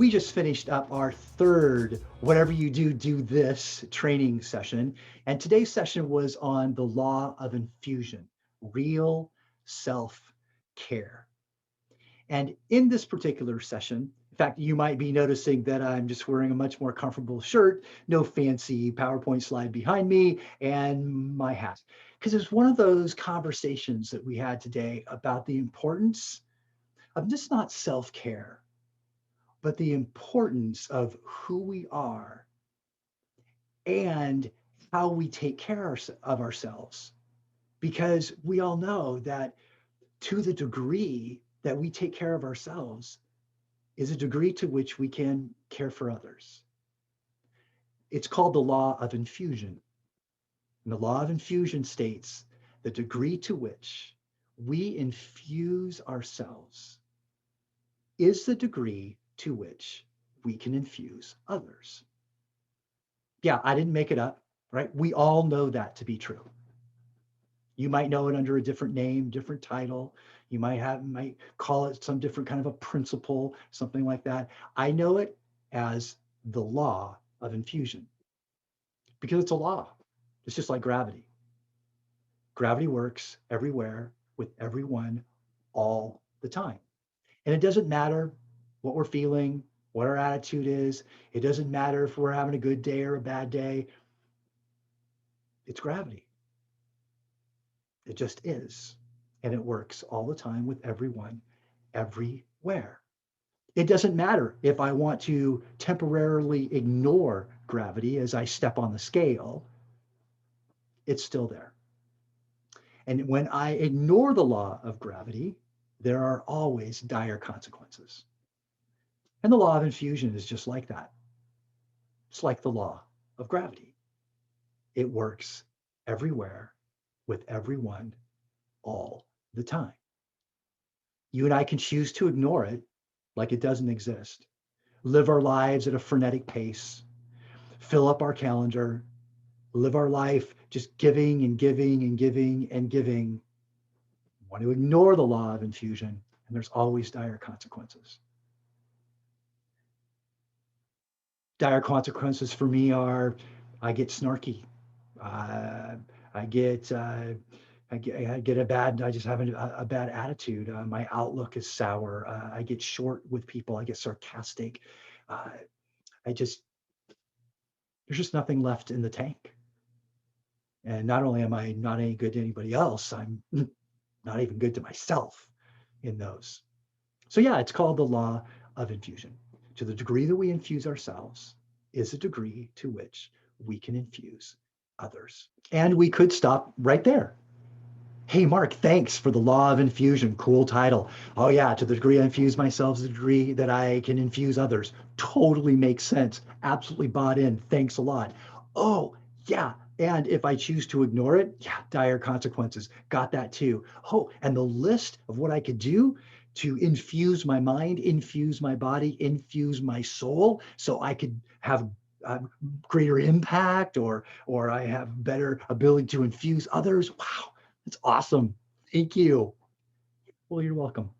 We just finished up our third Whatever You Do, Do This training session. And today's session was on the law of infusion, real self care. And in this particular session, in fact, you might be noticing that I'm just wearing a much more comfortable shirt, no fancy PowerPoint slide behind me, and my hat. Because it's one of those conversations that we had today about the importance of just not self care, but the importance of who we are and how we take care of ourselves. Because we all know that to the degree that we take care of ourselves is a degree to which we can care for others. It's called the law of infusion. And the law of infusion states the degree to which we infuse ourselves is the degree to which we can infuse others. Yeah, I didn't make it up, right? We all know that to be true. You might know it under a different name, different title. You might call it some different kind of a principle, something like that. I know it as the law of infusion because it's a law. It's just like gravity. Gravity works everywhere with everyone all the time. And it doesn't matter what we're feeling, what our attitude is. It doesn't matter if we're having a good day or a bad day. It's gravity. It just is. And it works all the time with everyone, everywhere. It doesn't matter if I want to temporarily ignore gravity as I step on the scale, it's still there. And when I ignore the law of gravity, there are always dire consequences. And the law of infusion is just like that. It's like the law of gravity. It works everywhere with everyone all the time. You and I can choose to ignore it like it doesn't exist, live our lives at a frenetic pace, fill up our calendar, live our life just giving and giving and giving and giving. Want to ignore the law of infusion, and there's always dire consequences. Dire consequences for me are I get snarky. Uh, I get I just have a bad attitude. My outlook is sour. I get short with people. I get sarcastic. Uh, I just, there's just nothing left in the tank. And not only am I not any good to anybody else, I'm not even good to myself in those. So yeah, it's called the law of infusion. To the degree that we infuse ourselves is a degree to which we can infuse others. And we could stop right there. Hey, Mark, thanks for the law of infusion. Cool title. Oh, yeah, to the degree I infuse myself is the degree that I can infuse others. Totally makes sense. Absolutely bought in. Thanks a lot. Oh, yeah. And if I choose to ignore it, yeah, dire consequences. Got that too. Oh, and the list of what I could do to infuse my mind, infuse my body, infuse my soul so I could have greater impact or I have better ability to infuse others. Wow, that's awesome. Thank you. Well, you're welcome.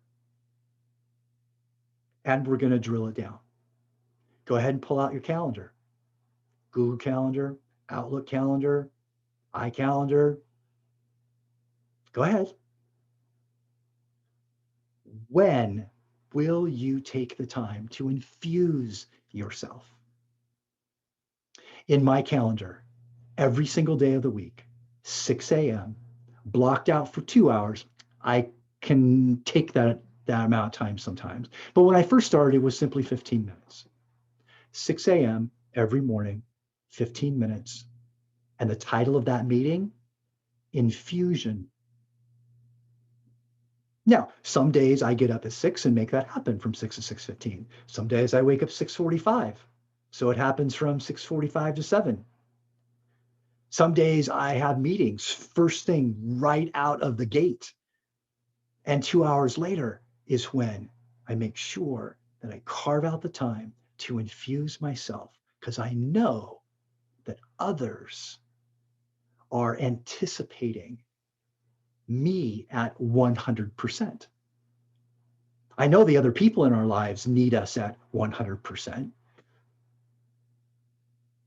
And we're going to drill it down. Go ahead and pull out your calendar. Google Calendar, Outlook Calendar, iCalendar. Go ahead. When will you take the time to infuse yourself? In my calendar, every single day of the week, 6 a.m., blocked out for 2 hours. I can take that amount of time sometimes. But when I first started, it was simply 15 minutes. 6 a.m. every morning, 15 minutes. And the title of that meeting, Infusion. Now, some days I get up at 6 and make that happen from 6 to 6:15. Some days I wake up 6:45. So it happens from 6:45 to 7. Some days I have meetings first thing right out of the gate. And 2 hours later is when I make sure that I carve out the time to infuse myself because I know that others are anticipating me at 100%. I know the other people in our lives need us at 100%.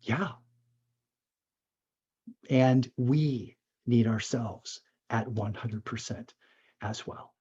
Yeah. And we need ourselves at 100% as well.